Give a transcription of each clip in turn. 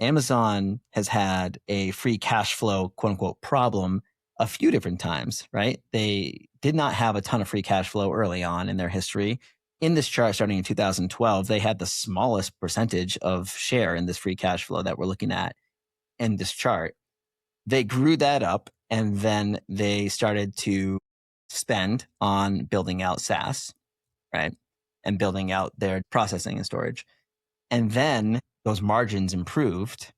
Amazon has had a free cash flow, quote unquote, problem a few different times, right? They did not have a ton of free cash flow early on in their history. In this chart, starting in 2012, they had the smallest percentage of share in this free cash flow that we're looking at in this chart. They grew that up, and then they started to spend on building out SaaS, right? And building out their processing and storage. And then those margins improved.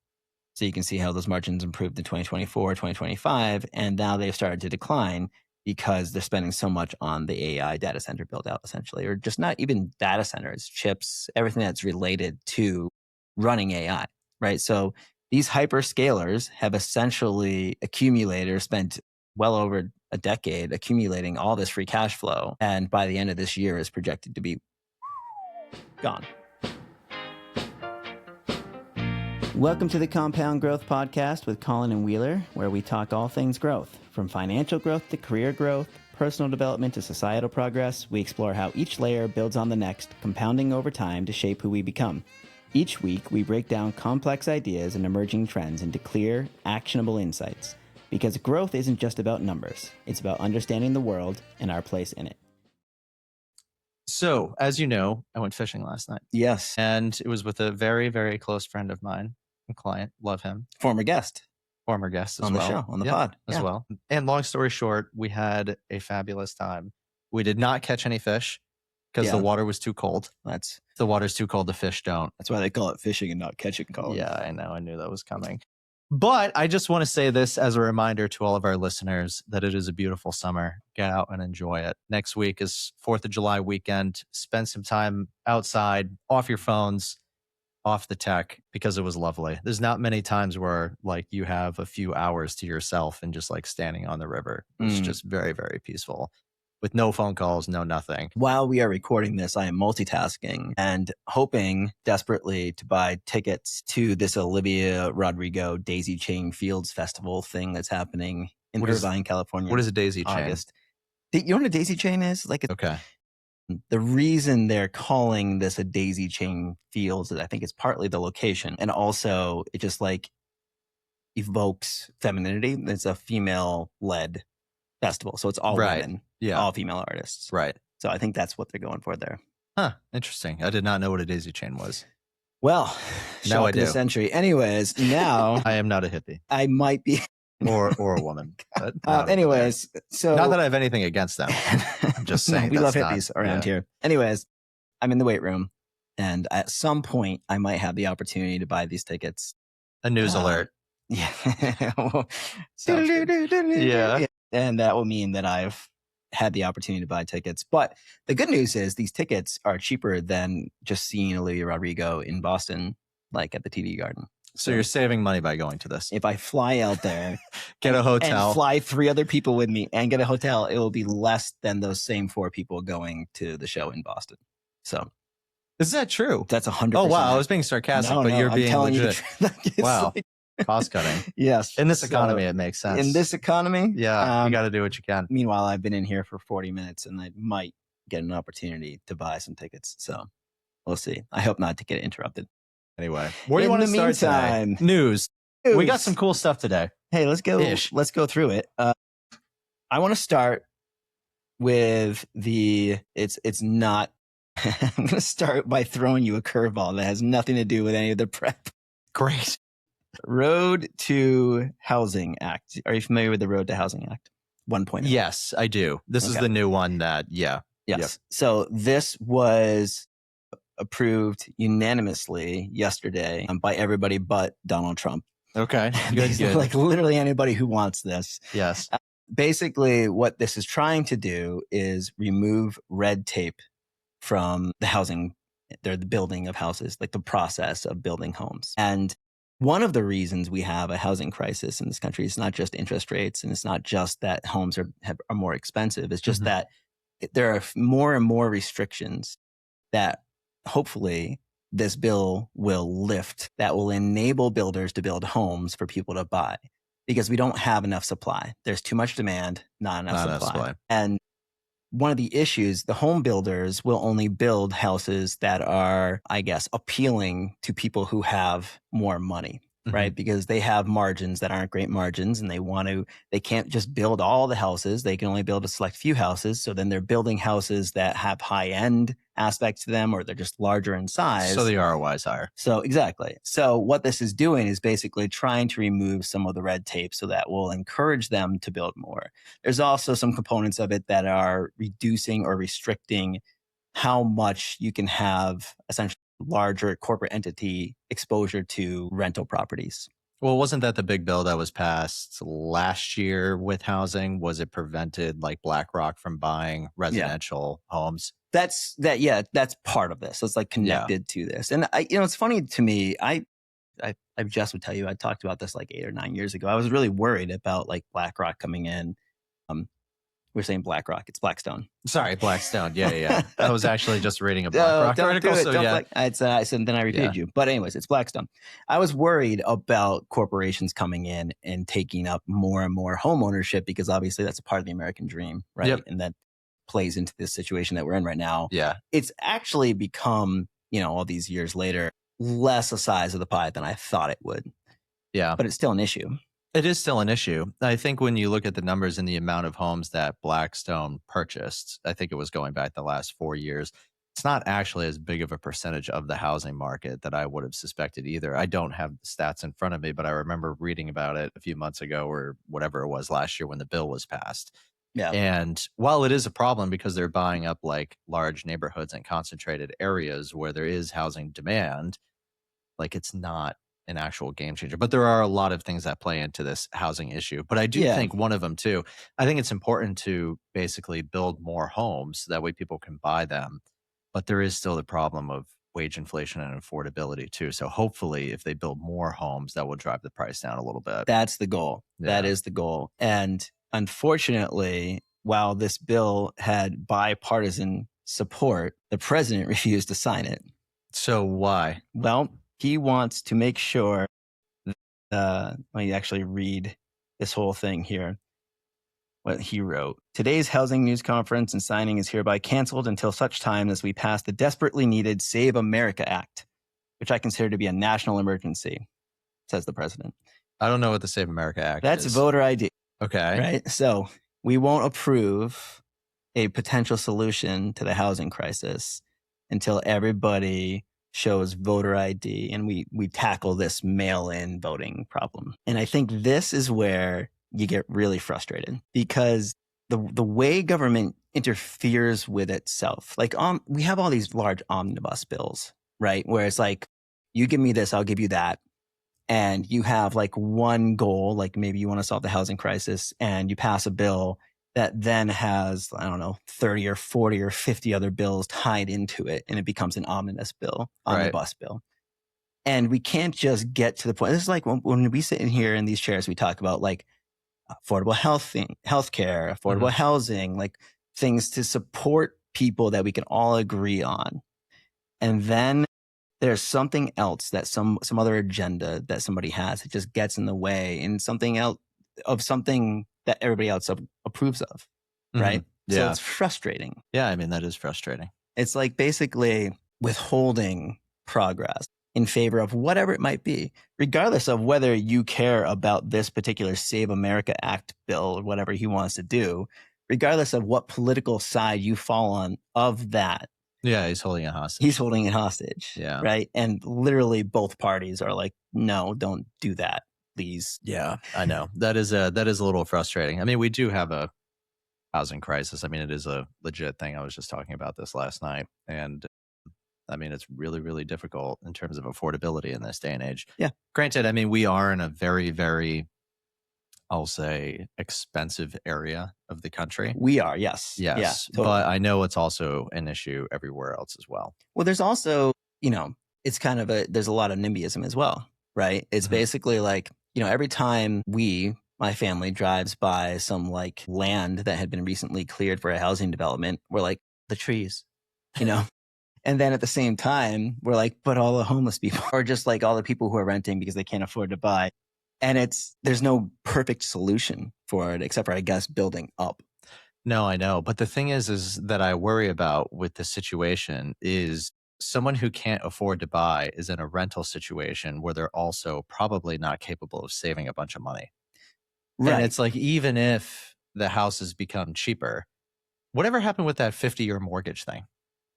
So you can see how those margins improved in 2024, 2025, and now they've started to decline because they're spending so much on the AI data center build out, essentially, or just not even data centers, chips, everything that's related to running AI, right? So these hyperscalers have essentially accumulated or spent well over a decade accumulating all this free cash flow, and by the end of this year is projected to be gone. Welcome to the Compound Growth Podcast with Colin and Wheeler, where we talk all things growth. From financial growth to career growth, personal development to societal progress, we explore how each layer builds on the next, compounding over time to shape who we become. Each week, we break down complex ideas and emerging trends into clear, actionable insights. Because growth isn't just about numbers, it's about understanding the world and our place in it. So, as you know, I went fishing last night. Yes. And it was with a very, very close friend of mine, a client, love him. Former guest as on well. On the show, on the pod. As well. And long story short, we had a fabulous time. We did not catch any fish because the water was too cold. The water's too cold, the fish don't. That's why they call it fishing and not catching, Colin. Yeah, I know. I knew that was coming. But I just want to say this as a reminder to all of our listeners that it is a beautiful summer. Get out and enjoy it. Next week is 4th of July weekend. Spend some time outside, off your phones, off the tech, because it was lovely. There's not many times where like you have a few hours to yourself and just like standing on the river. It's just very, very peaceful. With no phone calls, no nothing. While we are recording this, I am multitasking and hoping desperately to buy tickets to this Olivia Rodrigo Daisy Chain Fields Festival thing that's happening in Irvine, California. What is a daisy chain? August. You know what a daisy chain is? Okay. The reason they're calling this a daisy chain fields is I think it's partly the location, and also it just like evokes femininity. It's a female-led festival, so it's all women. Yeah, all female artists. Right. So I think that's what they're going for there. Huh. Interesting. I did not know what a daisy chain was. Well, now I do. The century. Anyways, now I am not a hippie. I might be, or a woman. Anyways, so not that I have anything against them. I'm just saying we love hippies around here. Anyways, I'm in the weight room, and at some point, I might have the opportunity to buy these tickets. A news alert. Yeah. Yeah. And that will mean that I've had the opportunity to buy tickets. But the good news is these tickets are cheaper than just seeing Olivia Rodrigo in Boston, like at the TD Garden. So you're saving money by going to this. If I fly out there, get a hotel, and fly 3 other people with me and get a hotel, it will be less than those same 4 people going to the show in Boston. So is that true? That's 100%. Oh, wow. I was being sarcastic, but you're being legit. Wow. Cost cutting. Yes. In this economy, it makes sense. In this economy? Yeah. You got to do what you can. Meanwhile, I've been in here for 40 minutes and I might get an opportunity to buy some tickets. So we'll see. I hope not to get interrupted. Anyway, where do you want to start today? News. We got some cool stuff today. Hey, let's go. Let's go through it. I want to start with it's not, I'm going to start by throwing you a curveball that has nothing to do with any of the prep. Great. Road to Housing Act. Are you familiar with the Road to Housing Act 1.0? Yes, I do. This is the new one that, Yes. Yep. So this was approved unanimously yesterday by everybody but Donald Trump. Okay. Good. Like literally anybody who wants this. Yes. Basically, what this is trying to do is remove red tape from the building of houses, like the process of building homes. And one of the reasons we have a housing crisis in this country is not just interest rates, and it's not just that homes are more expensive. It's just that there are more and more restrictions that hopefully this bill will lift that will enable builders to build homes for people to buy, because we don't have enough supply. There's too much demand, not enough supply. And one of the issues, the home builders will only build houses that are, I guess, appealing to people who have more money. right? Because they have margins that aren't great margins, and they can't just build all the houses. They can only build a select few houses. So then they're building houses that have high end aspects to them, or they're just larger in size. So the ROI is higher. So exactly. So what this is doing is basically trying to remove some of the red tape so that will encourage them to build more. There's also some components of it that are reducing or restricting how much you can have essentially larger corporate entity exposure to rental properties. Well, wasn't that the big bill that was passed last year with housing? Was it prevented like BlackRock from buying residential homes? That's part of this. It's like connected to this. And it's funny to me. I just would tell you, I talked about this like 8 or 9 years ago. I was really worried about like BlackRock coming in. We're saying BlackRock. It's Blackstone. Sorry, Blackstone. Yeah. I was actually just reading a BlackRock article. So then I repeated you. But anyways, it's Blackstone. I was worried about corporations coming in and taking up more and more home ownership, because obviously that's a part of the American dream, right? Yep. And that plays into this situation that we're in right now. Yeah. It's actually become, all these years later, less a size of the pie than I thought it would. Yeah. But it's still an issue. It is still an issue. I think when you look at the numbers and the amount of homes that Blackstone purchased, I think it was going back the last 4 years, it's not actually as big of a percentage of the housing market that I would have suspected either. I don't have the stats in front of me, but I remember reading about it a few months ago or whatever it was last year when the bill was passed. Yeah. And while it is a problem because they're buying up like large neighborhoods and concentrated areas where there is housing demand, like it's not an actual game changer. But there are a lot of things that play into this housing issue. But I do think one of them too, I think it's important to basically build more homes so that way people can buy them. But there is still the problem of wage inflation and affordability too. So hopefully if they build more homes, that will drive the price down a little bit. That's the goal. Yeah. That is the goal. And unfortunately, while this bill had bipartisan support, the president refused to sign it. So why? Well, he wants to make sure let me actually read this whole thing here. What he wrote. Today's housing news conference and signing is hereby canceled until such time as we pass the desperately needed Save America Act, which I consider to be a national emergency, says the president. I don't know what the Save America Act That's is. voter ID. Okay. Right? So we won't approve a potential solution to the housing crisis until everybody shows voter ID and we tackle this mail-in voting problem. And I think this is where you get really frustrated, because the way government interferes with itself, like we have all these large omnibus bills, right? Where it's like, you give me this, I'll give you that. And you have like one goal, like maybe you want to solve the housing crisis, and you pass a bill that then has, 30 or 40 or 50 other bills tied into it. And it becomes an omnibus bill, omnibus bill. And we can't just get to the point. This is like when we sit in here in these chairs, we talk about like affordable healthcare, affordable housing, like things to support people that we can all agree on. And then there's something else, that some other agenda that somebody has, it just gets in the way, and something else of something that everybody else approves of, right? Yeah. So it's frustrating. Yeah, I mean, that is frustrating. It's like basically withholding progress in favor of whatever it might be, regardless of whether you care about this particular Save America Act bill or whatever he wants to do, regardless of what political side you fall on of that. Yeah, he's holding it hostage. He's holding it hostage. Yeah. Right. And literally both parties are like, no, don't do that, please. Yeah, I know. That is a little frustrating. I mean, we do have a housing crisis. I mean, it is a legit thing. I was just talking about this last night. And I mean, it's really, really difficult in terms of affordability in this day and age. Yeah. Granted, I mean, we are in a very, very, I'll say, expensive area of the country. We are, yes. Yes. Yeah, totally. But I know it's also an issue everywhere else as well. Well, there's also, it's kind of there's a lot of NIMBYism as well, right? It's basically like, every time my family drives by some like land that had been recently cleared for a housing development, we're like, the trees, And then at the same time, we're like, but all the homeless people, or just like all the people who are renting because they can't afford to buy. And there's no perfect solution for it, except for, I guess, building up. No, I know. But the thing is that I worry about with the situation is someone who can't afford to buy is in a rental situation where they're also probably not capable of saving a bunch of money. Right. And it's like, even if the houses become cheaper, whatever happened with that 50-year mortgage thing?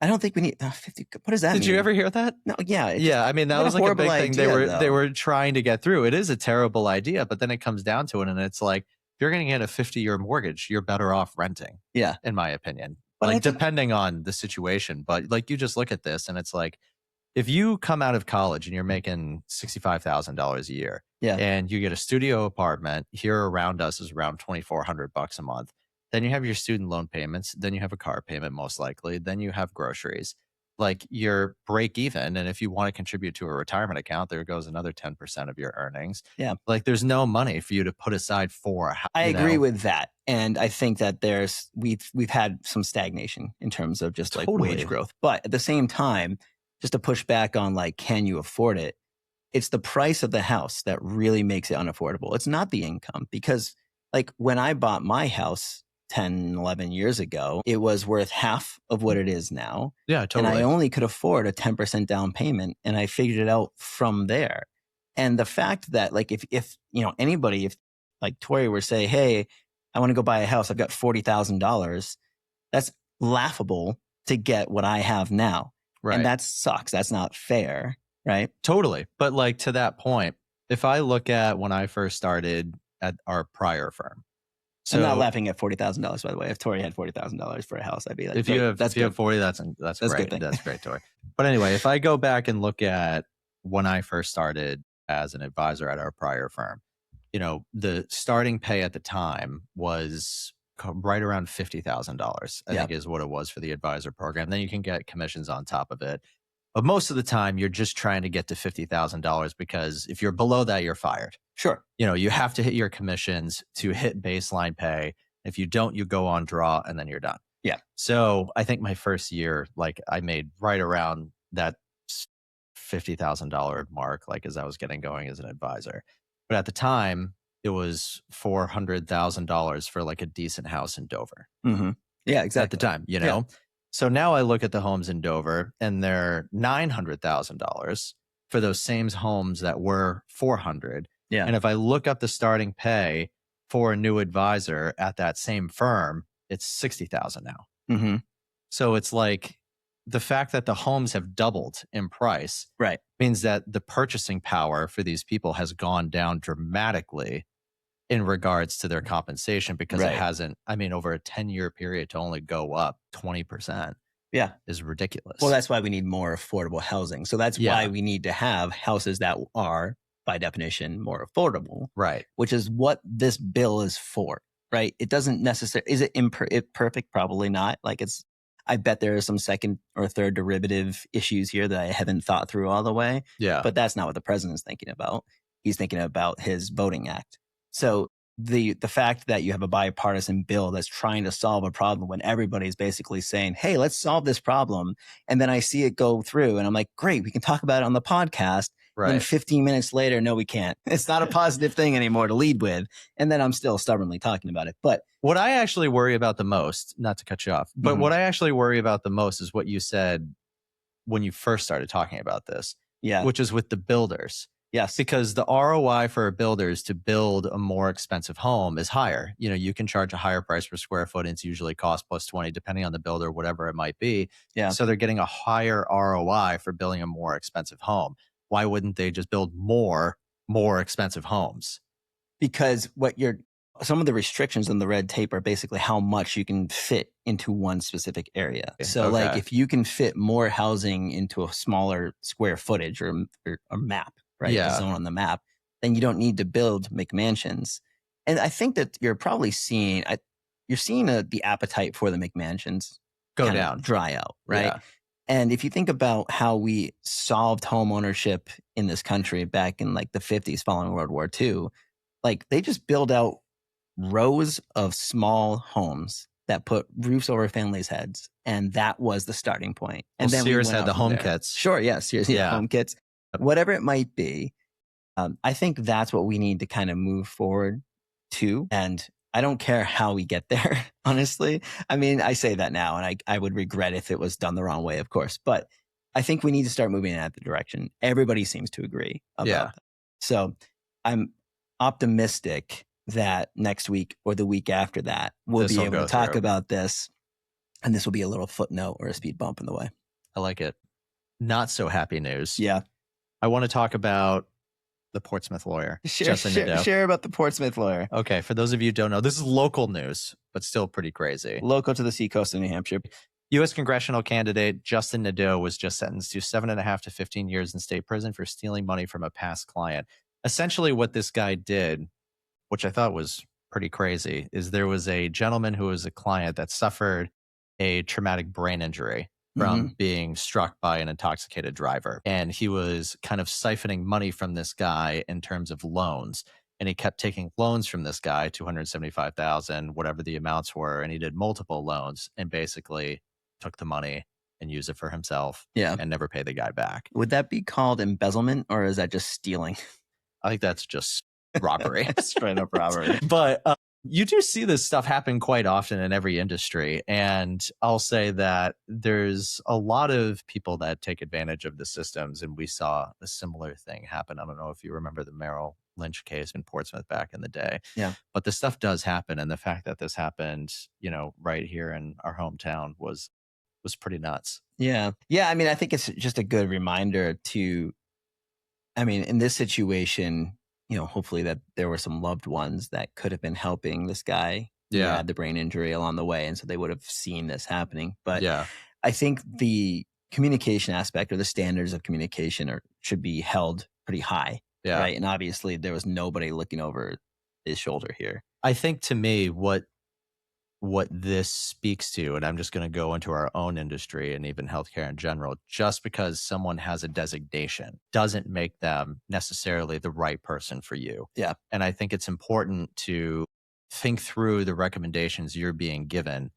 I don't think we need 50. What does that mean? Did you ever hear that? No, yeah. Yeah, I mean, that what was a like a horrible big thing idea, they though. were trying to get through. It is a terrible idea, but then it comes down to it, and it's like, if you're going to get a 50-year mortgage, you're better off renting. Yeah. In my opinion. But I Like, think- depending on the situation. But like, you just look at this and it's like, if you come out of college and you're making $65,000 a year, Yeah. and you get a studio apartment here around us is around $2,400 a month, then you have your student loan payments, then you have a car payment most likely, then you have groceries. Like, you're break even, and if you want to contribute to a retirement account, there goes another 10% of your earnings. Yeah. Like, there's no money for you to put aside for a house. I agree with that, and I think that we've had some stagnation in terms of just like Totally. wage growth. But at the same time, just to push back on like, can you afford it? It's the price of the house that really makes it unaffordable. It's not the income, because like when I bought my house 10, 11 years ago, it was worth half of what it is now. Yeah, totally. And I only could afford a 10% down payment, and I figured it out from there. And the fact that like, if anybody, if like Tori were to say, hey, I want to go buy a house, I've got $40,000, that's laughable to get what I have now. Right. And that sucks. That's not fair. Right. Totally. But like, to that point, if I look at when I first started at our prior firm. So I'm not laughing at $40,000, by the way. If Tori had $40,000 for a house, I'd be like, if you have 40, that's a great. good thing. That's great, Tori. But anyway, if I go back and look at when I first started as an advisor at our prior firm, the starting pay at the time was right around $50,000, I think is what it was for the advisor program. Then you can get commissions on top of it. But most of the time, you're just trying to get to $50,000, because if you're below that, you're fired. Sure. You have to hit your commissions to hit baseline pay. If you don't, you go on draw, and then you're done. Yeah. So I think my first year, like, I made right around that $50,000 mark, like, as I was getting going as an advisor. But at the time, it was $400,000 for like a decent house in Dover. Mm-hmm. Yeah, exactly. At the time, Yeah. So now I look at the homes in Dover, and they're $900,000 for those same homes that were $400,000. Yeah. And if I look up the starting pay for a new advisor at that same firm, it's $60,000 now. Mm-hmm. So it's like, the fact that the homes have doubled in price, right, means that the purchasing power for these people has gone down dramatically in regards to their compensation, because it hasn't, over a 10-year period to only go up 20%. Yeah. Is ridiculous. Well, that's why we need more affordable housing. So that's why we need to have houses that are, by definition, more affordable. Right. Which is what this bill is for, right? It doesn't necessarily, is it perfect? Probably not. Like, I bet there are some second or third derivative issues here that I haven't thought through all the way. Yeah. But that's not what the president's thinking about. He's thinking about his voting act. So the fact that you have a bipartisan bill that's trying to solve a problem when everybody's basically saying, hey, let's solve this problem. And then I see it go through and I'm like, great, we can talk about it on the podcast. Right. And 15 minutes later, no, we can't. It's not a positive thing anymore to lead with. And then I'm still stubbornly talking about it. But what I actually worry about the most, not to cut you off, but what I actually worry about the most is what you said when you first started talking about this. Yeah. Which is with the builders. Yes. Because the ROI for builders to build a more expensive home is higher. You can charge a higher price per square foot. And it's usually cost plus 20, depending on the builder, whatever it might be. Yeah. So they're getting a higher ROI for building a more expensive home. Why wouldn't they just build more expensive homes? Because some of the restrictions on the red tape are basically how much you can fit into one specific area. So like, if you can fit more housing into a smaller square footage or a map, right? Yeah. A zone on the map, then you don't need to build McMansions. And I think that you're probably seeing, the appetite for the McMansions go down, dry out, right? Yeah. And if you think about how we solved home ownership in this country back in like the 50s following World War II, like they just build out rows of small homes that put roofs over families' heads. And that was the starting point. And then Sears had the home kits. Sure, yeah, Sears had home kits. Whatever it might be, I think that's what we need to kind of move forward to. And I don't care how we get there, honestly. I mean, I say that now, and I would regret if it was done the wrong way, of course. But I think we need to start moving in that direction. Everybody seems to agree about that. So I'm optimistic that next week or the week after that, we'll be able to talk about this. And this will be a little footnote or a speed bump in the way. I like it. Not so happy news. Yeah. I want to talk about the Portsmouth lawyer, Justin Nadeau. Share about the Portsmouth lawyer. Okay. For those of you who don't know, this is local news, but still pretty crazy. Local to the seacoast of New Hampshire. U.S. congressional candidate Justin Nadeau was just sentenced to 7.5 to 15 years in state prison for stealing money from a past client. Essentially, what this guy did, which I thought was pretty crazy, is there was a gentleman who was a client that suffered a traumatic brain injury from being struck by an intoxicated driver. And he was kind of siphoning money from this guy in terms of loans. And he kept taking loans from this guy, $275,000, whatever the amounts were. And he did multiple loans and basically took the money and used it for himself and never paid the guy back. Would that be called embezzlement, or is that just stealing? I think that's just robbery. Straight up robbery. But you do see this stuff happen quite often in every industry. And I'll say that there's a lot of people that take advantage of the systems. And we saw a similar thing happen. I don't know if you remember the Merrill Lynch case in Portsmouth back in the day. Yeah. But this stuff does happen. And the fact that this happened, right here in our hometown was pretty nuts. Yeah. Yeah. I mean, I think it's just a good reminder to, in this situation, hopefully that there were some loved ones that could have been helping this guy who had the brain injury along the way. And so they would have seen this happening. But I think the communication aspect or the standards of communication should be held pretty high. Yeah. Right. And obviously there was nobody looking over his shoulder here. I think to me, what this speaks to, and I'm just going to go into our own industry and even healthcare in general, just because someone has a designation doesn't make them necessarily the right person for you. Yeah. And I think it's important to think through the recommendations you're being given,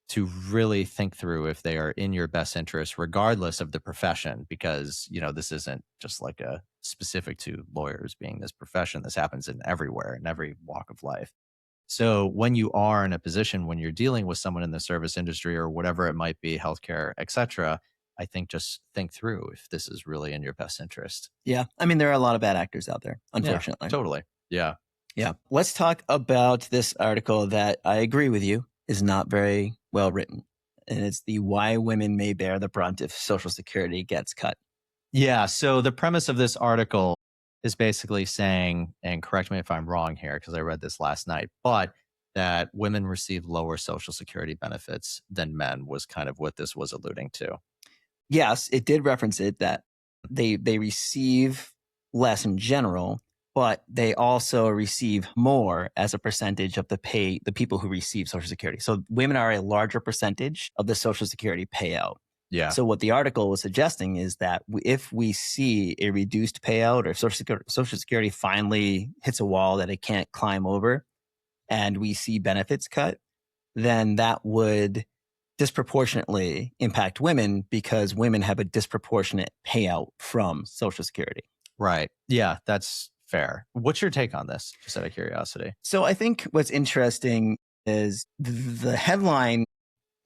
to really think through if they are in your best interest, regardless of the profession, because, this isn't just like a specific to lawyers being this profession. This happens in everywhere, in every walk of life. So when you are in a position, when you're dealing with someone in the service industry or whatever it might be, healthcare, et cetera, I think just think through if this is really in your best interest. Yeah. There are a lot of bad actors out there, unfortunately. Yeah, totally. Yeah. Yeah. Let's talk about this article that I agree with you is not very well written. And it's the why women may bear the brunt if Social Security gets cut. Yeah. So the premise of this article is basically saying, and correct me if I'm wrong here, because I read this last night, but that women receive lower Social Security benefits than men was kind of what this was alluding to. Yes, it did reference it, that they receive less in general, but they also receive more as a percentage of the people who receive Social Security. So women are a larger percentage of the Social Security payout. Yeah. So what the article was suggesting is that if we see a reduced payout or Social Security finally hits a wall that it can't climb over and we see benefits cut, then that would disproportionately impact women because women have a disproportionate payout from Social Security. Right. Yeah, that's fair. What's your take on this, just out of curiosity? So I think what's interesting is the headline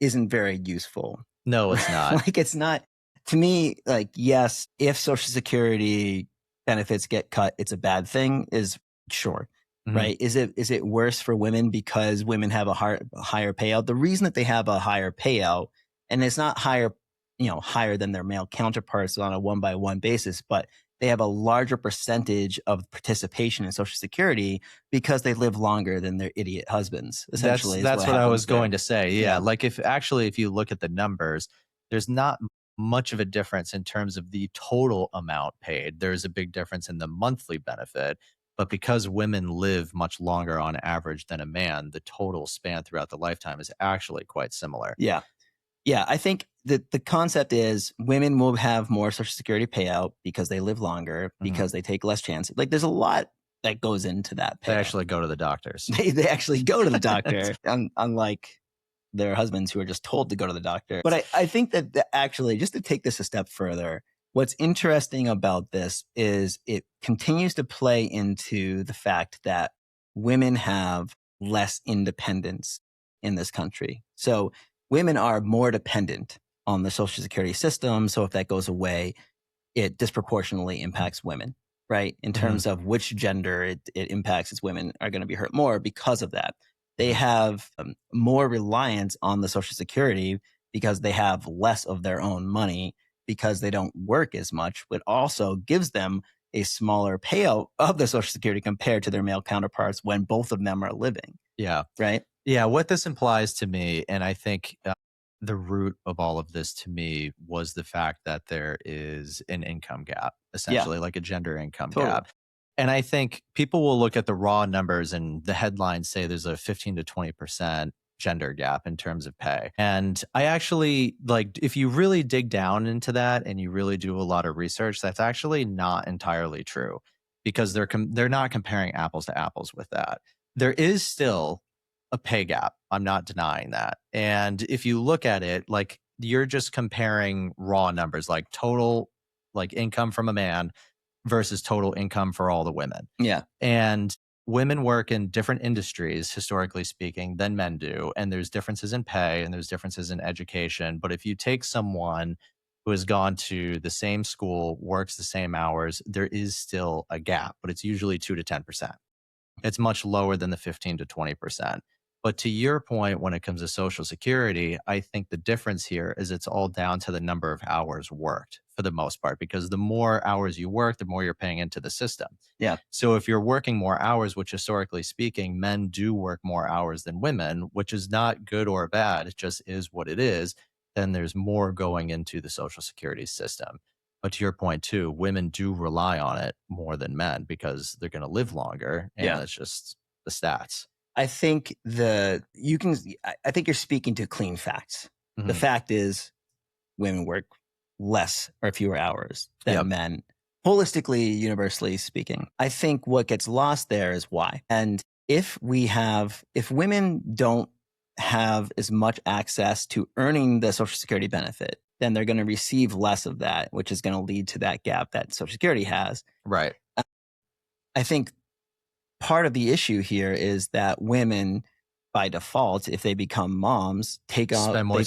isn't very useful. No, it's not. It's not, to me, yes, if Social Security benefits get cut, it's a bad thing, is sure. Right. Is it worse for women because women have a higher payout? The reason that they have a higher payout, and it's not higher than their male counterparts on a 1-by-1 basis, but they have a larger percentage of participation in Social Security because they live longer than their idiot husbands. Essentially, that's what I was going to say. Yeah. If you look at the numbers, there's not much of a difference in terms of the total amount paid. There's a big difference in the monthly benefit. But because women live much longer on average than a man, the total span throughout the lifetime is actually quite similar. Yeah. Yeah, I think that the concept is women will have more Social Security payout because they live longer, because they take less chances. There's a lot that goes into that payout. They actually go to the doctors. They actually go to the doctor, unlike their husbands who are just told to go to the doctor. But I think that actually, just to take this a step further, what's interesting about this is it continues to play into the fact that women have less independence in this country. So women are more dependent on the Social Security system. So if that goes away, it disproportionately impacts women, right? In terms of which gender it impacts, as women are going to be hurt more because of that. They have more reliance on the Social Security because they have less of their own money because they don't work as much, but also gives them a smaller payout of the Social Security compared to their male counterparts when both of them are living. Yeah. Right. Yeah. What this implies to me, and I think the root of all of this to me was the fact that there is an income gap, essentially, like a gender income gap. And I think people will look at the raw numbers and the headlines say there's a 15 to 20% gender gap in terms of pay. And I actually, like, if you really dig down into that and you really do a lot of research, that's actually not entirely true because they're not comparing apples to apples with that. There is still a pay gap. I'm not denying that. And if you look at it, like, you're just comparing raw numbers, like total like income from a man versus total income for all the women. Yeah. And women work in different industries, historically speaking, than men do. And there's differences in pay and there's differences in education. But if you take someone who has gone to the same school, works the same hours, there is still a gap, but it's usually 2 to 10%. It's much lower than the 15 to 20%. But to your point, when it comes to Social Security, I think the difference here is it's all down to the number of hours worked for the most part, because the more hours you work, the more you're paying into the system. Yeah. So if you're working more hours, which historically speaking, men do work more hours than women, which is not good or bad, it just is what it is, then there's more going into the Social Security system. But to your point too, women do rely on it more than men because they're going to live longer, and it's just the stats. I think I think you're speaking to clean facts. The fact is women work less or fewer hours than men, holistically, universally speaking. I think what gets lost there is why. And if women don't have as much access to earning the Social Security benefit, then they're going to receive less of that, which is going to lead to that gap that Social Security has. Right. I think part of the issue here is that women, by default, if they become moms, take more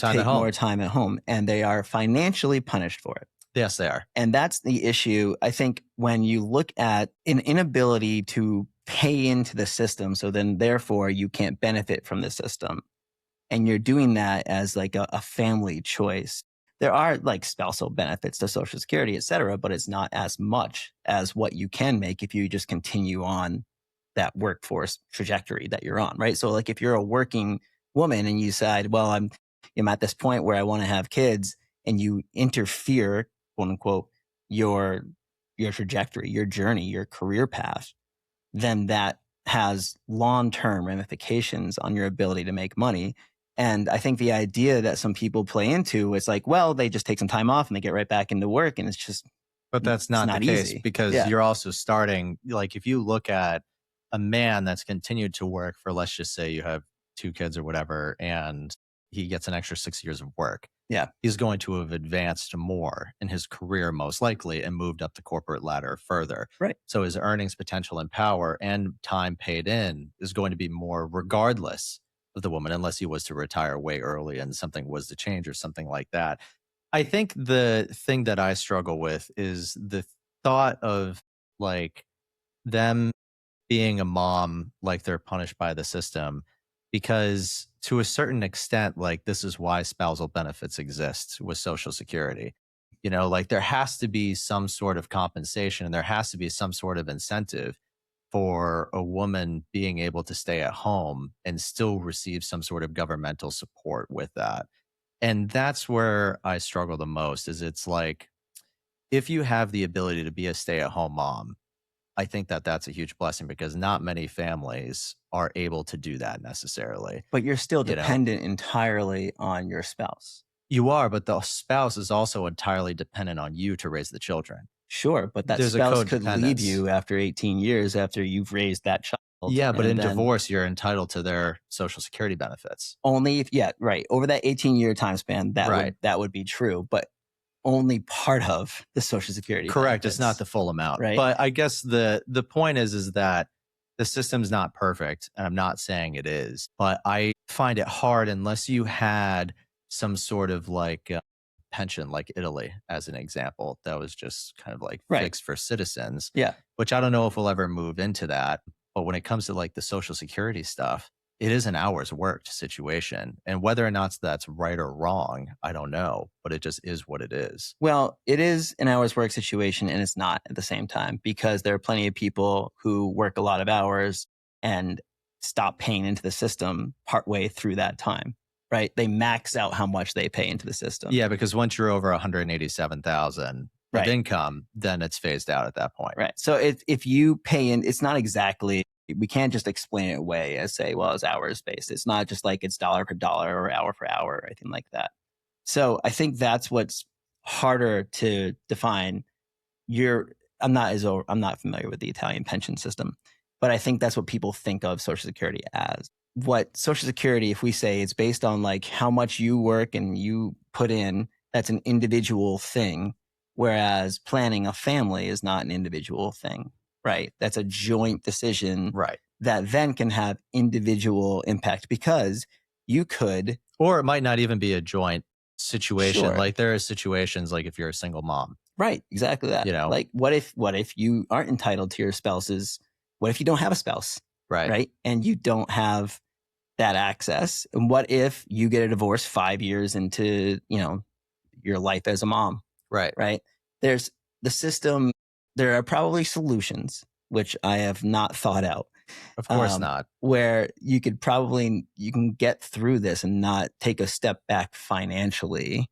time at home, and they are financially punished for it. Yes, they are. And that's the issue. I think when you look at an inability to pay into the system, so then therefore you can't benefit from the system, and you're doing that as like a family choice. There are like spousal benefits to Social Security, et cetera, but it's not as much as what you can make if you just continue on that workforce trajectory that you're on, right? So like if you're a working woman and you decide, well, I'm at this point where I want to have kids, and you interfere, quote unquote, your trajectory, your journey, your career path, then that has long-term ramifications on your ability to make money. And I think the idea that some people play into is like, well, they just take some time off and they get right back into work, and it's just. But that's not the case, because you're also starting, like, if you look at a man that's continued to work for, let's just say you have 2 kids or whatever, and he gets an extra 6 years of work. Yeah. He's going to have advanced more in his career, most likely, and moved up the corporate ladder further. Right. So his earnings potential and power and time paid in is going to be more regardless of the woman, unless he was to retire way early and something was to change or something like that. I think the thing that I struggle with is the thought of like them being a mom, like they're punished by the system, because to a certain extent, like, this is why spousal benefits exist with Social Security. You know, like, there has to be some sort of compensation and there has to be some sort of incentive for a woman being able to stay at home and still receive some sort of governmental support with that. And that's where I struggle the most, is it's like, if you have the ability to be a stay-at-home mom, I think that that's a huge blessing, because not many families are able to do that necessarily. But you're still dependent entirely on your spouse. You are, but the spouse is also entirely dependent on you to raise the children. Sure, but that spouse could leave you after 18 years after you've raised that child. Yeah, but in divorce, you're entitled to their Social Security benefits. Only if, right. Over that 18-year time span, that would be true. But only part of the Social Security. Correct. Benefits. It's not the full amount. Right. But I guess the point is that the system's not perfect, and I'm not saying it is, but I find it hard unless you had some sort of like pension like Italy as an example that was just kind of like Right. fixed for citizens, Yeah. which I don't know if we'll ever move into that. But when it comes to like the Social Security stuff, it is an hours worked situation. And whether or not that's right or wrong, I don't know, but it just is what it is. Well, it is an hours work situation, and it's not at the same time, because there are plenty of people who work a lot of hours and stop paying into the system partway through that time, right? They max out how much they pay into the system. Yeah, because once you're over 187,000 Right. of income, then it's phased out at that point. Right. So if you pay in, it's not exactly, we can't just explain it away as say, well, it's hours based. It's not just like it's dollar per dollar or hour for hour or anything like that. So I think that's what's harder to define. I'm not familiar with the Italian pension system, but I think that's what people think of Social Security as. What Social Security, if we say it's based on like how much you work and you put in, that's an individual thing. Whereas planning a family is not an individual thing, right? That's a joint decision, right? That then can have individual impact, because you could, or it might not even be a joint situation. Sure. Like there are situations like if you're a single mom, right? Exactly that. You know, like what if you aren't entitled to your spouse's? What if you don't have a spouse, right? And you don't have that access? And what if you get a divorce 5 years into your life as a mom? Right. There's the system. There are probably solutions, which I have not thought out. Of course not. Where you can get through this and not take a step back financially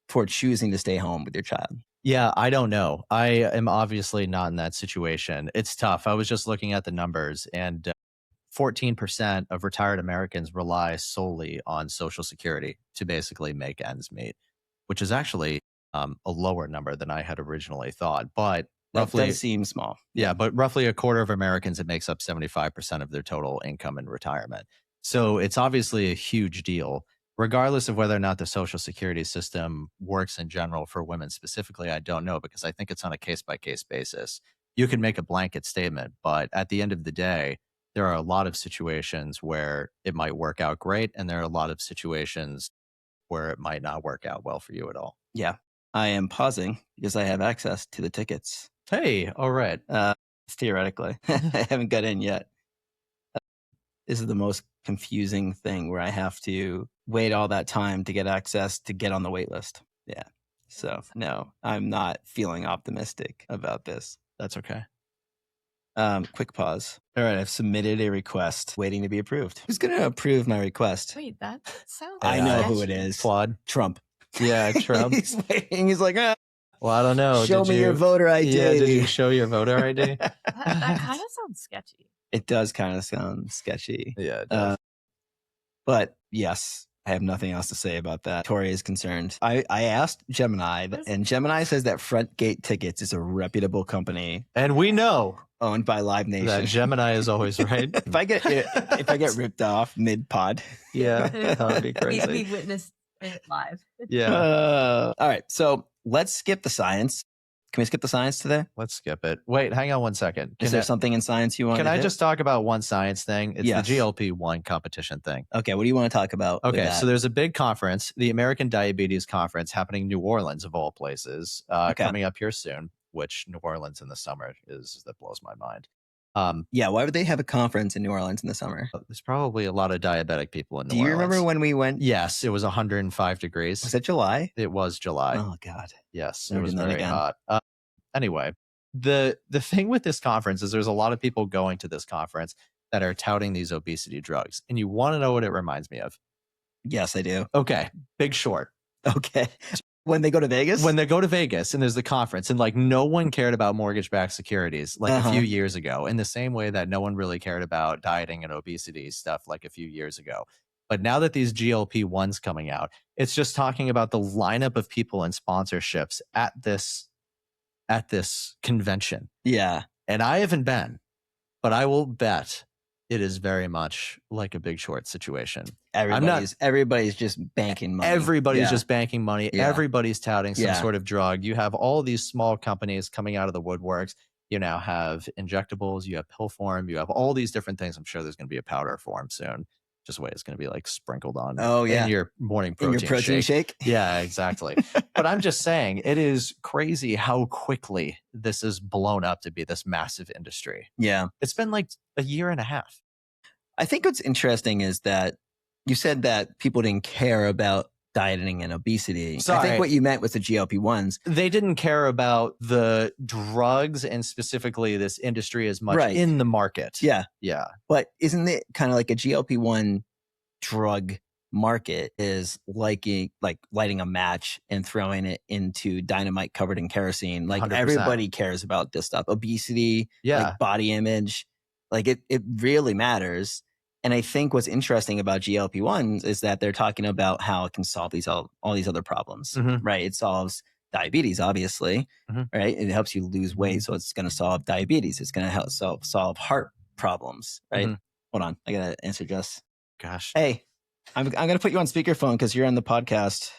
for choosing to stay home with your child. Yeah, I don't know. I am obviously not in that situation. It's tough. I was just looking at the numbers, and 14% of retired Americans rely solely on Social Security to basically make ends meet, which is actually a lower number than I had originally thought. But roughly, that does seem small. Yeah, but roughly a quarter of Americans, it makes up 75% of their total income in retirement. So it's obviously a huge deal. Regardless of whether or not the Social Security system works in general for women specifically, I don't know, because I think it's on a case-by-case basis. You can make a blanket statement, but at the end of the day, there are a lot of situations where it might work out great, and there are a lot of situations where it might not work out well for you at all. Yeah. I am pausing because I have access to the tickets. Hey, all right. Theoretically. I haven't got in yet. This is the most confusing thing, where I have to wait all that time to get access to get on the wait list. Yeah. So no, I'm not feeling optimistic about this. That's okay. Quick pause. All right, I've submitted a request waiting to be approved. Who's going to approve my request? Wait, that sounds I know sketchy. who it is. Claude. Trump. Yeah, Trump. He's waiting. He's like, well, I don't know. Show me your voter ID. Yeah, did you show your voter ID? That kind of sounds sketchy. It does kind of sound sketchy. Yeah, it does. But yes, I have nothing else to say about that. Tori is concerned. I asked Gemini, and Gemini says that Front Gate Tickets is a reputable company. And we know owned by Live Nation. that Gemini is always right. if I get ripped off mid-pod. Yeah, that would be crazy. We witnessed it live. Yeah. All right, so let's skip the science. Can we skip the science today? Let's skip it. Wait, hang on one second. Is there something in science you want to Can I hit? just talk about one science thing? It's Yes. the GLP-1 competition thing. Okay, what do you want to talk about? with Okay, that? so there's a big conference, the American Diabetes Conference, happening in New Orleans, of all places, coming up here soon, which New Orleans in the summer that blows my mind. Yeah, why would they have a conference in New Orleans in the summer? There's probably a lot of diabetic people in New Orleans. Do you remember when we went? Yes, it was 105 degrees. Was it July? It was July. Oh, God. Yes, Never it was done that very again. hot. Anyway, the thing with this conference is there's a lot of people going to this conference that are touting these obesity drugs. And you want to know what it reminds me of? Yes, I do. Okay, Big Short. Okay. When they go to Vegas? When they go to Vegas and there's the conference, and like no one cared about mortgage-backed securities like a few years ago, in the same way that no one really cared about dieting and obesity stuff like a few years ago. But now that these GLP-1s coming out, it's just talking about the lineup of people and sponsorships at this convention. Yeah. And I haven't been, but I will bet it is very much like a Big Short situation. Everybody's just banking money. Everybody's just banking money. Yeah. Everybody's touting some sort of drug. You have all these small companies coming out of the woodworks. You now have injectables, you have pill form, you have all these different things. I'm sure there's going to be a powder form soon. just wait, it's going to be like sprinkled on Oh, yeah. in your morning In protein, your protein shake? Yeah, exactly. But I'm just saying, it is crazy how quickly this is blown up to be this massive industry. Yeah. It's been like a year and a half. I think what's interesting is that you said that people didn't care about dieting and obesity. I Sorry. think what you meant was the GLP-1s. They didn't care about the drugs and specifically this industry as much Right. in the market. Yeah. Yeah. But isn't it kind of like a GLP-1 drug market is like lighting a match and throwing it into dynamite covered in kerosene? Like 100%. everybody cares about this stuff. Obesity, like body image, like it really matters. And I think what's interesting about GLP-1s is that they're talking about how it can solve all these other problems, right? It solves diabetes, obviously, right? It helps you lose weight. So it's going to solve diabetes. It's going to help solve heart problems, right? Hold on. I got to answer Jess. Gosh. Hey, I'm going to put you on speakerphone because you're on the podcast.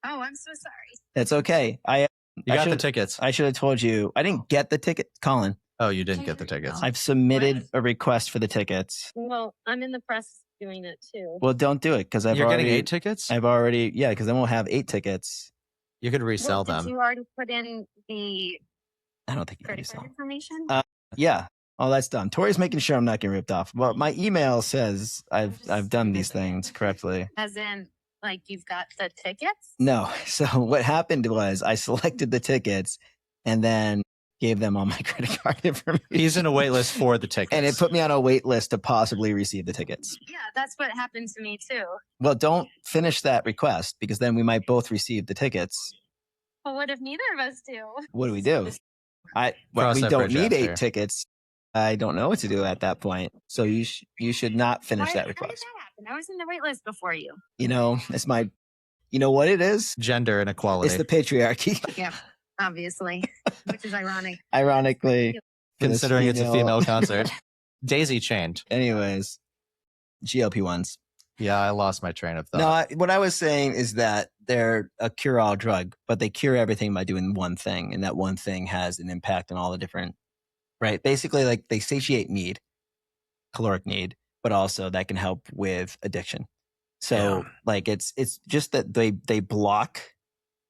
Oh, I'm so sorry. It's okay. You got the tickets. I should have told you. I didn't get the ticket, Colin. Oh, you didn't get the tickets. I've submitted a request for the tickets. Well, I'm in the process of doing it too. Well, don't do it because You're getting 8 tickets? because then we'll have 8 tickets. You could resell Did them. you already put in the I don't think you can credit resell. card information? Yeah. Oh, that's done. Tori's making sure I'm not getting ripped off. Well, my email says I've done these things correctly. As in, like you've got the tickets? No. So what happened was I selected the tickets and then gave them all my credit card information. He's in a wait list for the tickets. And it put me on a wait list to possibly receive the tickets. Yeah, that's what happened to me too. Well, don't finish that request because then we might both receive the tickets. Well, what if neither of us do? What do? We Cross that don't bridge need after. 8 tickets. I don't know what to do at that point. So you should not finish that How did request. that happen? I was in the wait list before you. You know, you know what it is? Gender inequality. It's the patriarchy. Yeah, obviously, which is ironic. Ironically, Considering it's a female concert. Daisy chained. Anyways, GLP-1s. Yeah, I lost my train of thought. No, what I was saying is that they're a cure-all drug, but they cure everything by doing one thing, and that one thing has an impact on all the different, right? Basically, like they satiate need, caloric need, but also that can help with addiction. So, like it's just that they block.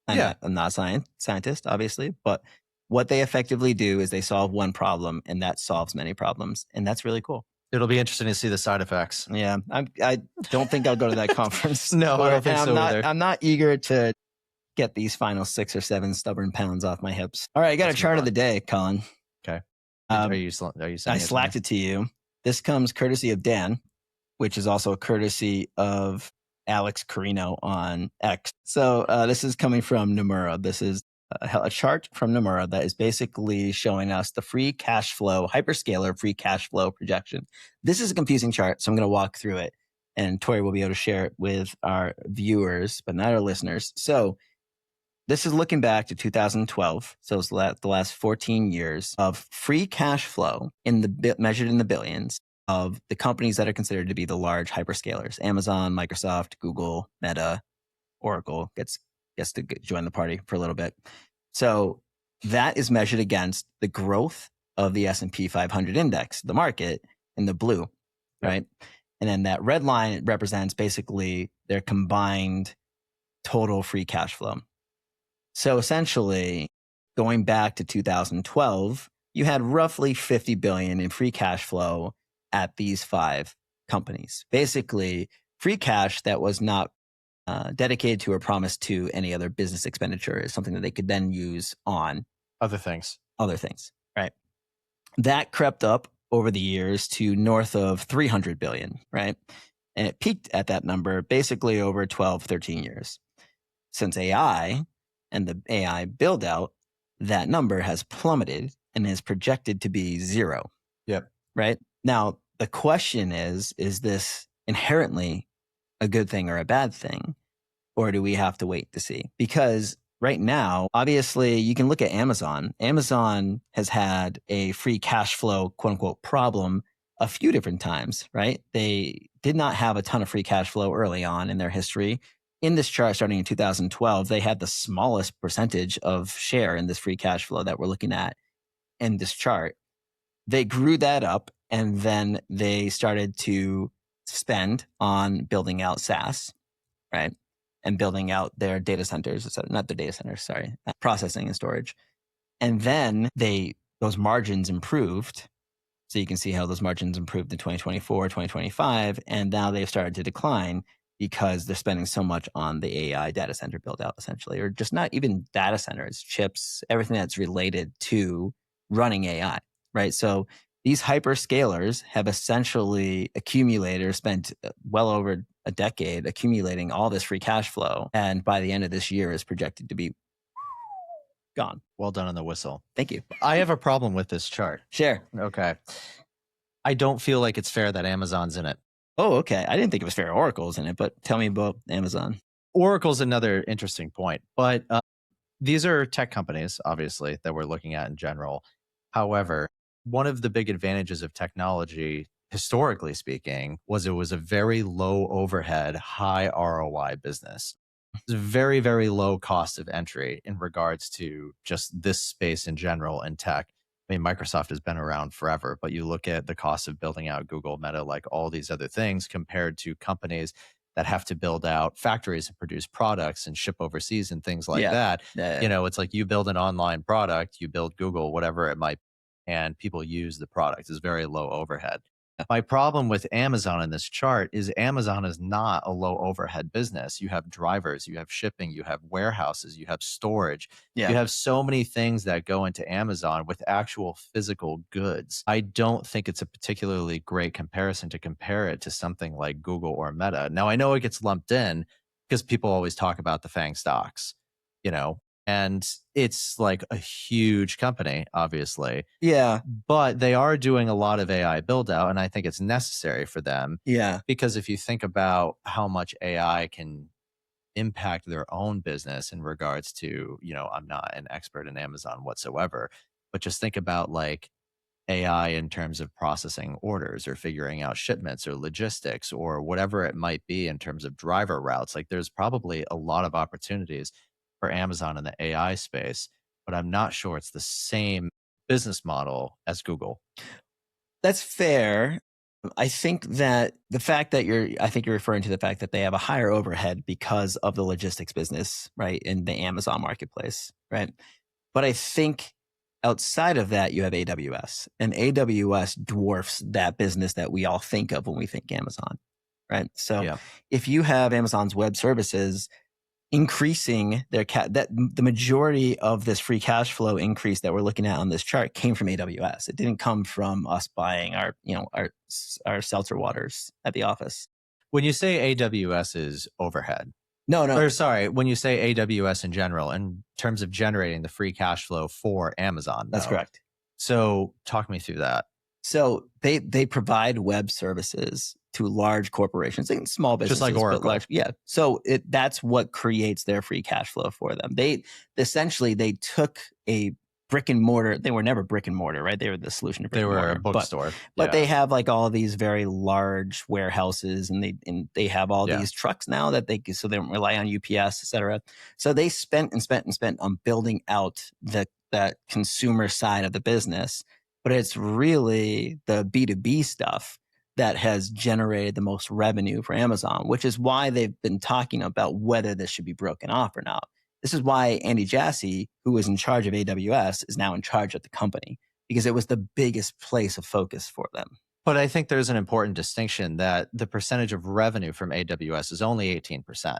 I'm not a scientist, obviously, but what they effectively do is they solve one problem, and that solves many problems, and that's really cool. It'll be interesting to see the side effects. Yeah, I don't think I'll go to that conference. No, I don't think so either. I'm not eager to get these final 6 or 7 stubborn pounds off my hips. All right, I got a chart of the day, Colin. Okay. Are you sending I slacked it to you. This comes courtesy of Dan, which is also courtesy of Alex Carino on X. So this is coming from Nomura. This is a chart from Nomura that is basically showing us the free cash flow, hyperscaler free cash flow projection. This is a confusing chart, so I'm going to walk through it, and Tori will be able to share it with our viewers, but not our listeners. So this is looking back to 2012, so it's the last 14 years of free cash flow measured in the billions of the companies that are considered to be the large hyperscalers: Amazon, Microsoft, Google, Meta, Oracle gets to join the party for a little bit. So that is measured against the growth of the S&P 500 index, the market, in the blue, right? And then that red line represents basically their combined total free cash flow. So essentially, going back to 2012, you had roughly $50 billion in free cash flow at these 5 companies. Basically, free cash that was not dedicated to or promised to any other business expenditure is something that they could then use on other things, right? That crept up over the years to north of 300 billion, right? And it peaked at that number basically over 12, 13 years. Since AI and the AI build out, that number has plummeted and is projected to be 0. Yep. Right? Now, the question is this inherently a good thing or a bad thing? Or do we have to wait to see? Because right now, obviously, you can look at Amazon. Amazon has had a free cash flow, quote unquote, problem a few different times, right? They did not have a ton of free cash flow early on in their history. In this chart, starting in 2012, they had the smallest percentage of share in this free cash flow that we're looking at in this chart. They grew that up, and then they started to spend on building out SaaS, right? And building out their data centers, not the data centers, sorry, processing and storage. And then those margins improved. So you can see how those margins improved in 2024, 2025, and now they've started to decline because they're spending so much on the AI data center build out, essentially, or just not even data centers, chips, everything that's related to running AI, right? So these hyperscalers have essentially accumulated or spent well over a decade accumulating all this free cash flow. And by the end of this year is projected to be gone. Well done on the whistle. Thank you. I have a problem with this chart. Share. Okay. I don't feel like it's fair that Amazon's in it. Oh, okay. I didn't think it was fair Oracle's in it, but tell me about Amazon. Oracle's another interesting point, but these are tech companies, obviously, that we're looking at in general. However, one of the big advantages of technology, historically speaking, was it was a very low overhead, high ROI business. It's a very, very low cost of entry in regards to just this space in general in tech. I mean, Microsoft has been around forever, but you look at the cost of building out Google, Meta, like all these other things compared to companies that have to build out factories and produce products and ship overseas and things like that. You know, it's like you build an online product, you build Google, whatever it might be, and people use the product. It's very low overhead. My problem with Amazon in this chart is Amazon is not a low overhead business. You have drivers, you have shipping, you have warehouses, you have storage. Yeah. You have so many things that go into Amazon with actual physical goods. I don't think it's a particularly great comparison to compare it to something like Google or Meta. Now, I know it gets lumped in because people always talk about the FANG stocks, you know, and it's like a huge company, obviously. Yeah. But they are doing a lot of AI build out, and I think it's necessary for them. Yeah. Because if you think about how much AI can impact their own business in regards to, you know, I'm not an expert in Amazon whatsoever, but just think about like AI in terms of processing orders or figuring out shipments or logistics or whatever it might be in terms of driver routes. Like there's probably a lot of opportunities for Amazon in the AI space, but I'm not sure it's the same business model as Google. That's fair. I think that the fact that I think you're referring to the fact that they have a higher overhead because of the logistics business, right? In the Amazon marketplace, right? But I think outside of that, you have AWS, and AWS dwarfs that business that we all think of when we think Amazon, right? So if you have Amazon's web services increasing their that the majority of this free cash flow increase that we're looking at on this chart came from AWS. It didn't come from us buying our seltzer waters at the office. When you say AWS is overhead, no, or sorry, when you say AWS in general, in terms of generating the free cash flow for Amazon, that's correct. So talk me through that. So they provide web services to large corporations and small businesses, just like Oracle. But large, yeah. So that's what creates their free cash flow for them. They essentially took a brick and mortar. They were never brick and mortar, right? They were the solution to brick and mortar. They were a bookstore, but they have like all these very large warehouses, and they have all these trucks now that they don't rely on UPS, et cetera. So they spent on building out that consumer side of the business. But it's really the B2B stuff that has generated the most revenue for Amazon, which is why they've been talking about whether this should be broken off or not. This is why Andy Jassy, who was in charge of AWS, is now in charge of the company, because it was the biggest place of focus for them. But I think there's an important distinction that the percentage of revenue from AWS is only 18%.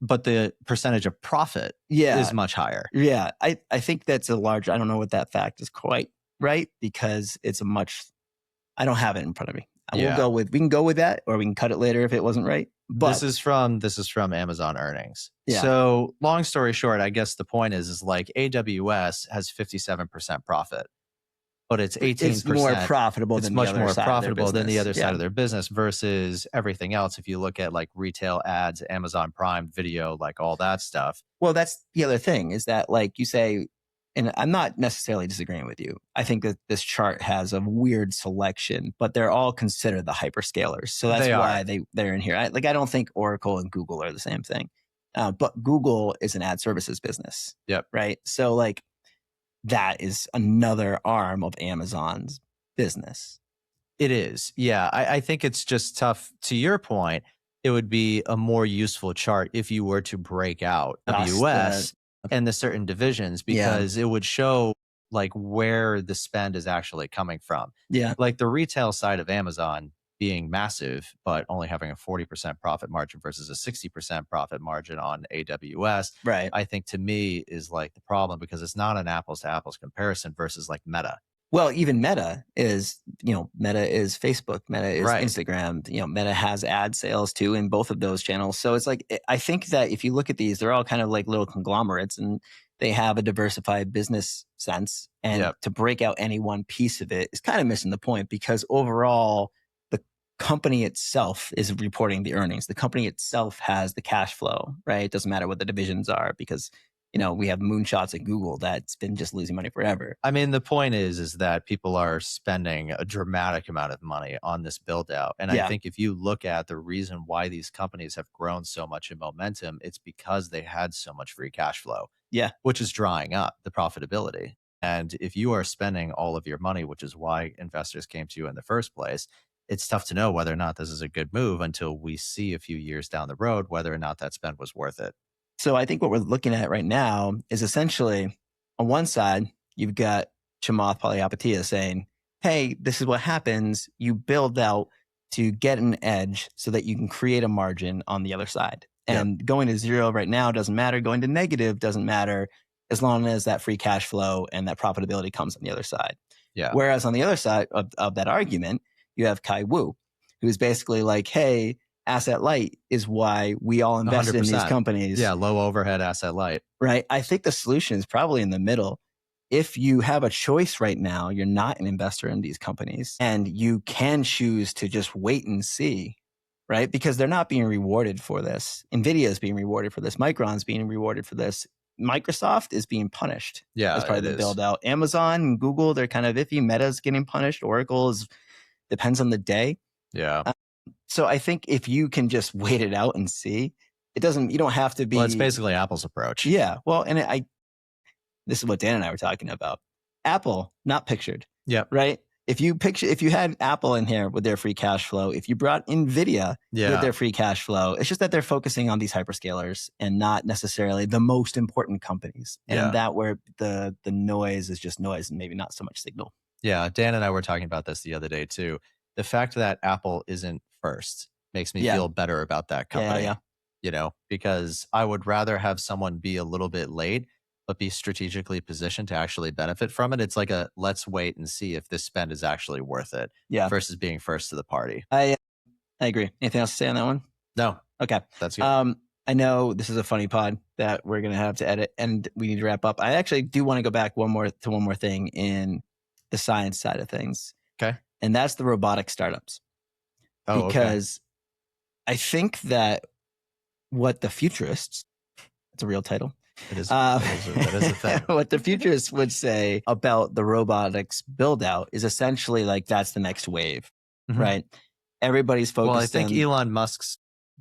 But the percentage of profit is much higher. Yeah, I think that's a large, I don't know what that fact is quite right, because it's I don't have it in front of me. We can go with that, or we can cut it later if it wasn't right. But this is from Amazon earnings. Yeah. So long story short, I guess the point is like AWS has 57% profit, but it's 18%. It's more profitable. It's much more profitable than the other side of their business versus everything else. If you look at like retail ads, Amazon Prime Video, like all that stuff. Well, that's the other thing, is that like you say, and I'm not necessarily disagreeing with you. I think that this chart has a weird selection, but they're all considered the hyperscalers. So that's why they're in here. I don't think Oracle and Google are the same thing. But Google is an ad services business. Yep. Right. So like that is another arm of Amazon's business. It is. Yeah. I think it's just tough. To your point, it would be a more useful chart if you were to break out AWS and the certain divisions, because it would show like where the spend is actually coming from. Yeah. Like the retail side of Amazon being massive, but only having a 40% profit margin versus a 60% profit margin on AWS. Right. I think to me is like the problem, because it's not an apples to apples comparison versus like Meta. Well, even Meta is Facebook, Meta is Right. Instagram, Meta has ad sales too in both of those channels. So it's like, I think that if you look at these, they're all kind of like little conglomerates and they have a diversified business sense. And to break out any one piece of it is kind of missing the point, because overall, the company itself is reporting the earnings. The company itself has the cash flow, right? It doesn't matter what the divisions are, because we have moonshots at Google that's been just losing money forever. I mean, the point is that people are spending a dramatic amount of money on this build out. And I think if you look at the reason why these companies have grown so much in momentum, it's because they had so much free cash flow. Yeah. Which is drying up the profitability. And if you are spending all of your money, which is why investors came to you in the first place, it's tough to know whether or not this is a good move until we see a few years down the road whether or not that spend was worth it. So I think what we're looking at right now is essentially, on one side, you've got Chamath Palihapitiya saying, hey, this is what happens. You build out to get an edge so that you can create a margin on the other side. And going to zero right now doesn't matter. Going to negative doesn't matter, as long as that free cash flow and that profitability comes on the other side. Yeah. Whereas on the other side of that argument, you have Kai Wu, who's basically like, hey, asset light is why we all invested 100%. in these companies. Yeah, low overhead asset light. Right. I think the solution is probably in the middle. If you have a choice right now, you're not an investor in these companies, and you can choose to just wait and see, right? Because they're not being rewarded for this. NVIDIA is being rewarded for this. Micron's being rewarded for this. Microsoft is being punished as part of the build out. Amazon and Google, they're kind of iffy. Meta's getting punished. Oracle depends on the day. Yeah. So I think if you can just wait it out and see, you don't have to be. Well, it's basically Apple's approach. Yeah. Well, and this is what Dan and I were talking about. Apple, not pictured. Yeah. Right. If you had Apple in here with their free cash flow, if you brought NVIDIA with their free cash flow, it's just that they're focusing on these hyperscalers and not necessarily the most important companies. And that where the noise is just noise and maybe not so much signal. Yeah. Dan and I were talking about this the other day too. The fact that Apple isn't first makes me feel better about that company. Because I would rather have someone be a little bit late, but be strategically positioned to actually benefit from it. It's like let's wait and see if this spend is actually worth it versus being first to the party. I agree. Anything else to say on that one? No. Okay. That's good. I know this is a funny pod that we're going to have to edit and we need to wrap up. I actually do want to go back one more thing in the science side of things. Okay. And that's the robotic startups. Oh, because I think that what the futurists, it's a real title. It is. That is a thing. What the futurists would say about the robotics build out is essentially like that's the next wave, right? Everybody's focused. Well, I think Elon Musk's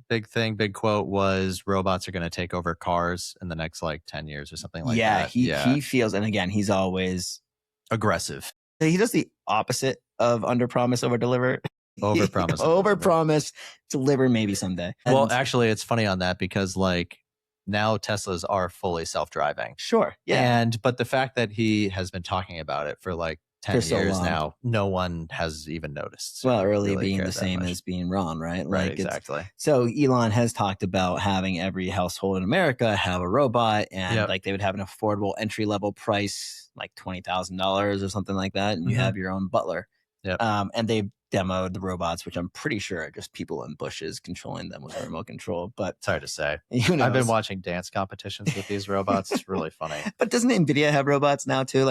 big quote was robots are going to take over cars in the next 10 years or something like that. He feels, and again, he's always aggressive. He does the opposite of under promise, over deliver. Over promise, deliver maybe someday. Well, actually, it's funny on that because now Teslas are fully self-driving. Sure. Yeah. But the fact that he has been talking about it for 10 years now, no one has even noticed. Well, early really being the same as being wrong, right? Right, exactly. So Elon has talked about having every household in America have a robot, and they would have an affordable entry level price, like $20,000 or something like that, and you have your own butler. Yep. And they demoed the robots, which I'm pretty sure are just people in bushes controlling them with a remote control. But it's hard to say. I've been watching dance competitions with these robots. It's really funny. But doesn't NVIDIA have robots now too?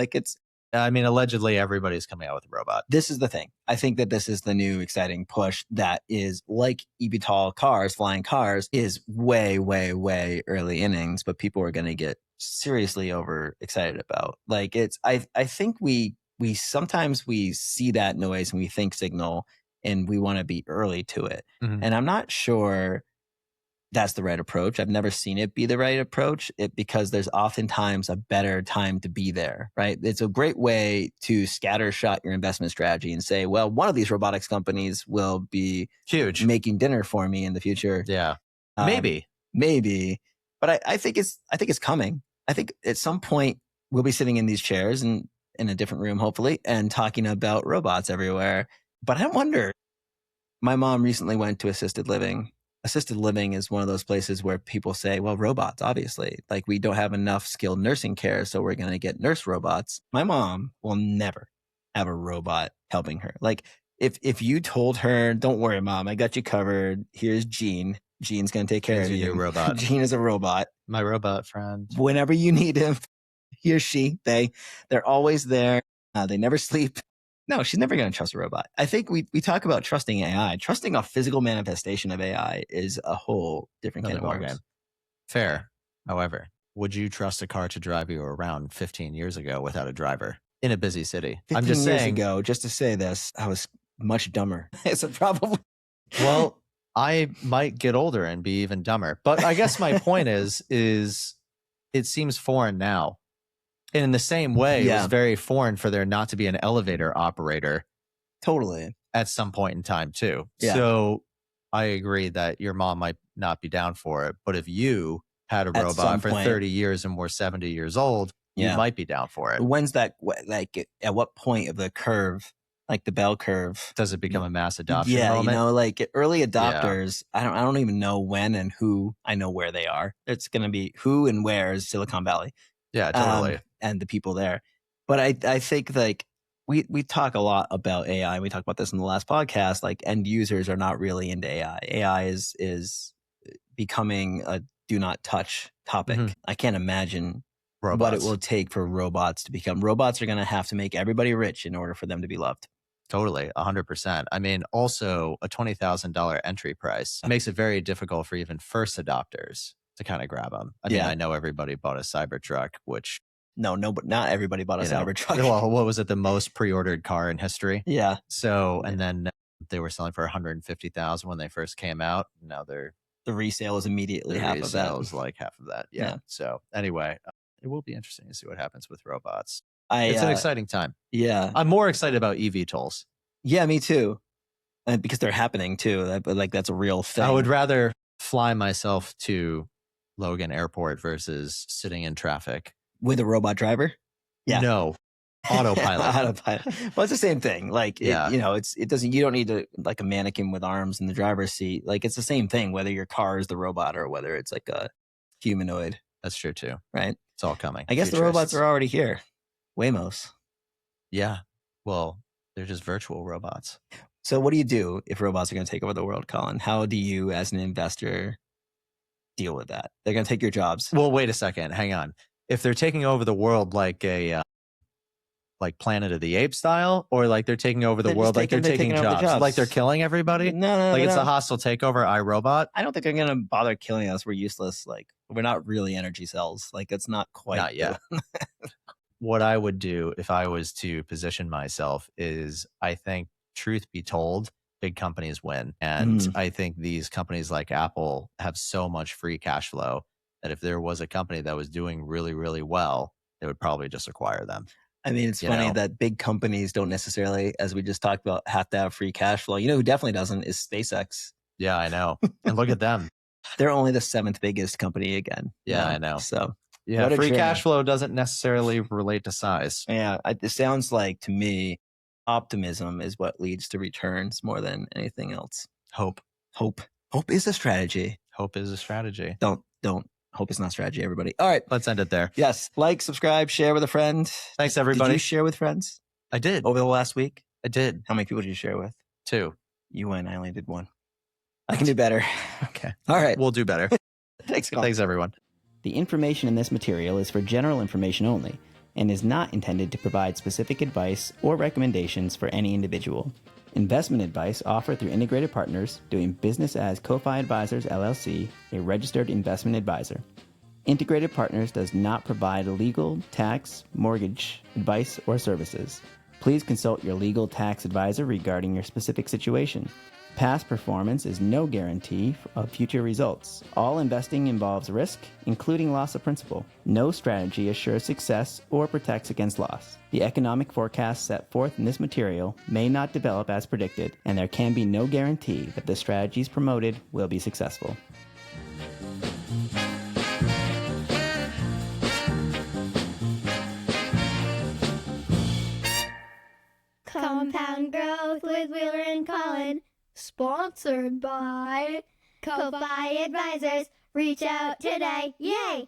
Allegedly everybody's coming out with a robot. This is the thing. I think that this is the new exciting push that is like eVTOL cars, flying cars, is way, way, way early innings, but people are going to get seriously over excited about. I think we sometimes we see that noise and we think signal and we want to be early to it. And I'm not sure that's the right approach. I've never seen it be the right approach because there's oftentimes a better time to be there, right? It's a great way to scattershot your investment strategy and say, well, one of these robotics companies will be Huge. making dinner for me in the future. Yeah. Maybe. But I think it's coming. I think at some point we'll be sitting in these chairs and in a different room, hopefully, and talking about robots everywhere. But I wonder, my mom recently went to assisted living. Assisted living is one of those places where people say, well, robots, obviously, like we don't have enough skilled nursing care, so we're going to get nurse robots. My mom will never have a robot helping her. Like if you told her, don't worry, mom, I got you covered. Here's Gene. Gene's going to take care of you. Your robot. Gene is a robot. My robot friend. Whenever you need him, he or she, they're always there. They never sleep. No, she's never going to trust a robot. I think we talk about trusting AI. Trusting a physical manifestation of AI is a whole different kind of ballgame. Fair. However, would you trust a car to drive you around 15 years ago without a driver in a busy city? 15 I'm just years saying. ago, just to say this, I was much dumber. So probably. Well, I might get older and be even dumber. But I guess my point is it seems foreign now. And in the same way, it was very foreign for there not to be an elevator operator. Totally. At some point in time, too. Yeah. So I agree that your mom might not be down for it. But if you had a robot for 30 years and were 70 years old, you might be down for it. When's that, like, at what point of the curve, like the bell curve, does it become a mass adoption moment? You know, like early adopters, I don't even know when and who. I know where they are. It's going to be who and where is Silicon Valley. Yeah, totally. And the people there. But I think like we talk a lot about AI. We talked about this in the last podcast. Like end users are not really into AI. AI is becoming a do not touch topic. Mm-hmm. I can't imagine what it will take for robots to become. Robots are going to have to make everybody rich in order for them to be loved. Totally, 100%. I mean, also a $20,000 entry price makes it very difficult for even first adopters to kind of grab them. I mean, I know everybody bought a Cybertruck, which... No, but not everybody bought a Cybertruck. Well, what was it? The most pre-ordered car in history? Yeah. So, and then they were selling for $150,000 when they first came out. Now the resale is immediately half of that. The resale is like half of that. Yeah. So anyway, it will be interesting to see what happens with robots. It's an exciting time. Yeah. I'm more excited about eVTOLs. Yeah, me too. And because they're happening too. Like that's a real thing. I would rather fly myself to Logan Airport versus sitting in traffic. With a robot driver? Yeah. No. Autopilot. Autopilot. Well, it's the same thing. Like, you don't need to like a mannequin with arms in the driver's seat. Like it's the same thing, whether your car is the robot or whether it's like a humanoid. That's true too. Right? It's all coming. I guess the robots are already here. Waymos. Yeah. Well, they're just virtual robots. So what do you do if robots are going to take over the world, Colin? How do you, as an investor, deal with that? They're going to take your jobs. Well, wait a second. Hang on. If they're taking over the world like a like Planet of the Apes style, or like they're taking over the world like they're taking jobs, like they're killing everybody? No, like it's a hostile takeover, iRobot? I don't think they're going to bother killing us. We're useless. Like we're not really energy cells. Like it's not quite. Not yet. What I would do if I was to position myself is, I think, truth be told, big companies win. And I think these companies like Apple have so much free cash flow that if there was a company that was doing really, really well, they would probably just acquire them. I mean, it's funny that big companies don't necessarily, as we just talked about, have to have free cash flow. You know who definitely doesn't is SpaceX. Yeah, I know. And look at them. They're only the 7th biggest company again. Yeah, I know. So yeah, free cash flow doesn't necessarily relate to size. Yeah, it sounds like to me, optimism is what leads to returns more than anything else. Hope is a strategy. Hope is a strategy. Don't. Hope is not strategy, everybody. All right. Let's end it there. Yes. Like, subscribe, share with a friend. Thanks, everybody. Did you share with friends? I did. Over the last week? I did. How many people did you share with? 2. You win. I only did 1. I can do better. Okay. All right. We'll do better. Thanks, Colin. Thanks, everyone. The information in this material is for general information only and is not intended to provide specific advice or recommendations for any individual. Investment advice offered through Integrated Partners, doing business as Ko-Fi Advisors LLC, a registered investment advisor. Integrated Partners does not provide legal, tax, mortgage advice or services. Please consult your legal tax advisor regarding your specific situation. Past performance is no guarantee of future results. All investing involves risk, including loss of principal. No strategy assures success or protects against loss. The economic forecasts set forth in this material may not develop as predicted, and there can be no guarantee that the strategies promoted will be successful. Compound Growth with Wheeler and Colin. Sponsored by Ko-Fi Advisors. Reach out today. Yay!